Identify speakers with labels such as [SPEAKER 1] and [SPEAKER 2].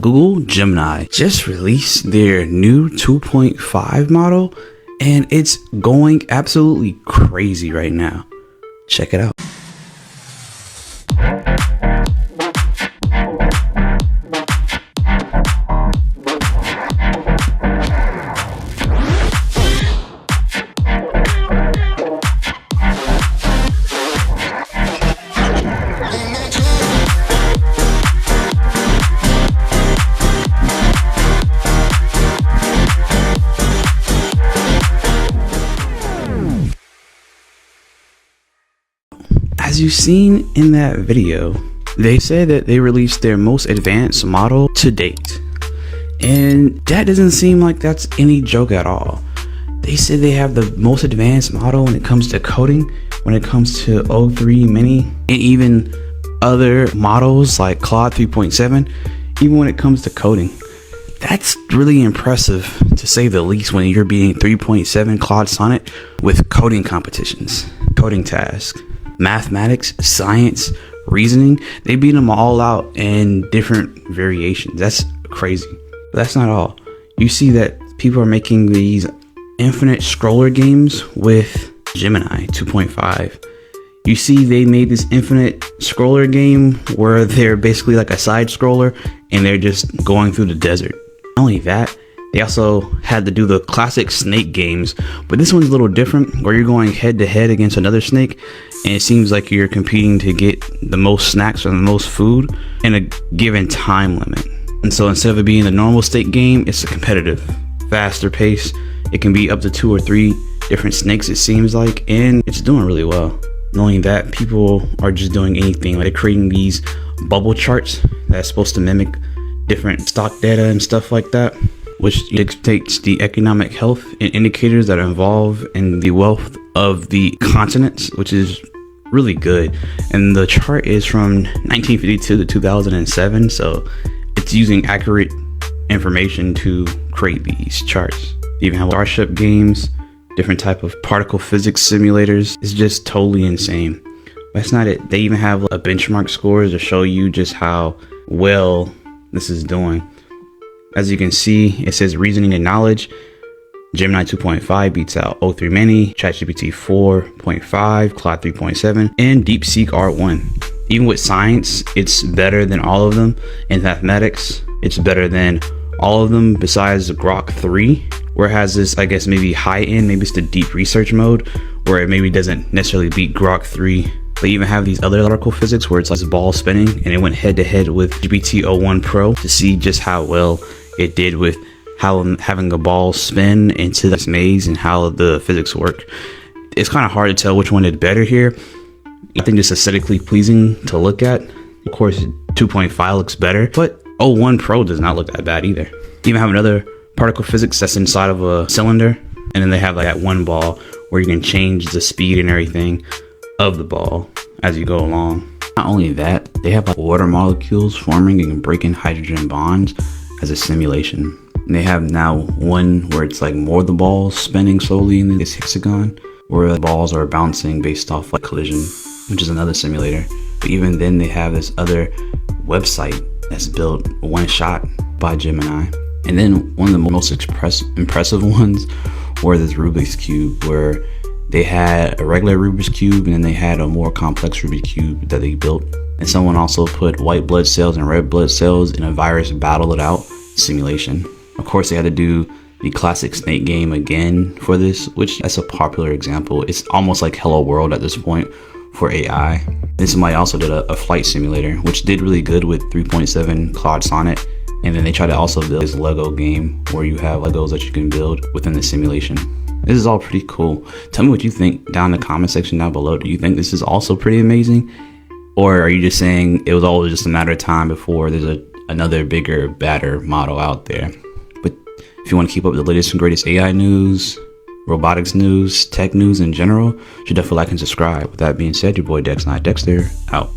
[SPEAKER 1] Google Gemini just released their new 2.5 model, and it's going absolutely crazy right now. Check it out. As you've seen in that video, they said that they released their most advanced model to date. And that doesn't seem like that's any joke at all. They said they have the most advanced model when it comes to coding, when it comes to O3 Mini, and even other models like Claude 3.7, even when it comes to coding. That's really impressive, to say the least, when you're beating 3.7 Claude Sonnet with coding competitions, coding tasks. Mathematics, science, reasoning, they beat them all out in different variations. That's crazy. But that's not all. You see that people are making these infinite scroller games with Gemini 2.5. You see they made this infinite scroller game where they're basically like a side scroller and they're just going through the desert. Not only that, they also had to do the classic snake games, but this one's a little different, where you're going head to head against another snake, and it seems like you're competing to get the most snacks or the most food in a given time limit. And so instead of it being a normal snake game, it's a competitive, faster pace. It can be up to 2 or 3 different snakes, it seems like, and it's doing really well. Knowing that people are just doing anything, like they're creating these bubble charts that's supposed to mimic different stock data and stuff like that, which dictates the economic health and indicators that are involved in the wealth of the continents, which is really good. And the chart is from 1952 to 2007, so it's using accurate information to create these charts. They even have starship games, different type of particle physics simulators. It's just totally insane. But that's not it. They even have a benchmark scores to show you just how well this is doing. As you can see, it says reasoning and knowledge. Gemini 2.5 beats out O3 Mini, ChatGPT 4.5, Claude 3.7, and DeepSeek R1. Even with science, it's better than all of them. In mathematics, it's better than all of them besides Grok 3, where it has this, I guess, maybe high end, maybe it's the deep research mode, where it maybe doesn't necessarily beat Grok 3. They even have these other particle physics where it's like this ball spinning, and it went head to head with GPT-01 Pro to see just how well it did with how having a ball spin into this maze and how the physics work. It's kind of hard to tell which one did better here. I think it's aesthetically pleasing to look at. Of course, 2.5 looks better, but 01 Pro does not look that bad either. They even have another particle physics that's inside of a cylinder, and then they have like that one ball where you can change the speed and everything of the ball as you go along. Not only that, they have like water molecules forming and breaking hydrogen bonds as a simulation. And they have now one where it's like more of the balls spinning slowly in this hexagon, where the balls are bouncing based off like collision, which is another simulator. But even then, they have this other website that's built one shot by Gemini. And then one of the most impressive ones were this Rubik's Cube, where they had a regular Rubik's Cube and then they had a more complex Rubik's Cube that they built. And someone also put white blood cells and red blood cells in a virus battle it out simulation. Of course, they had to do the classic snake game again for this, which that's a popular example. It's almost like Hello World at this point for AI. Then somebody also did a flight simulator, which did really good with 3.7 Claude Sonnet. And then they tried to also build this Lego game where you have Legos that you can build within the simulation. This is all pretty cool. Tell me what you think down in the comment section down below. Do you think this is also pretty amazing? Or are you just saying it was always just a matter of time before there's another bigger, badder model out there? But if you want to keep up with the latest and greatest AI news, robotics news, tech news in general, you should definitely like and subscribe. With that being said, your boy Dex9 Dexter out.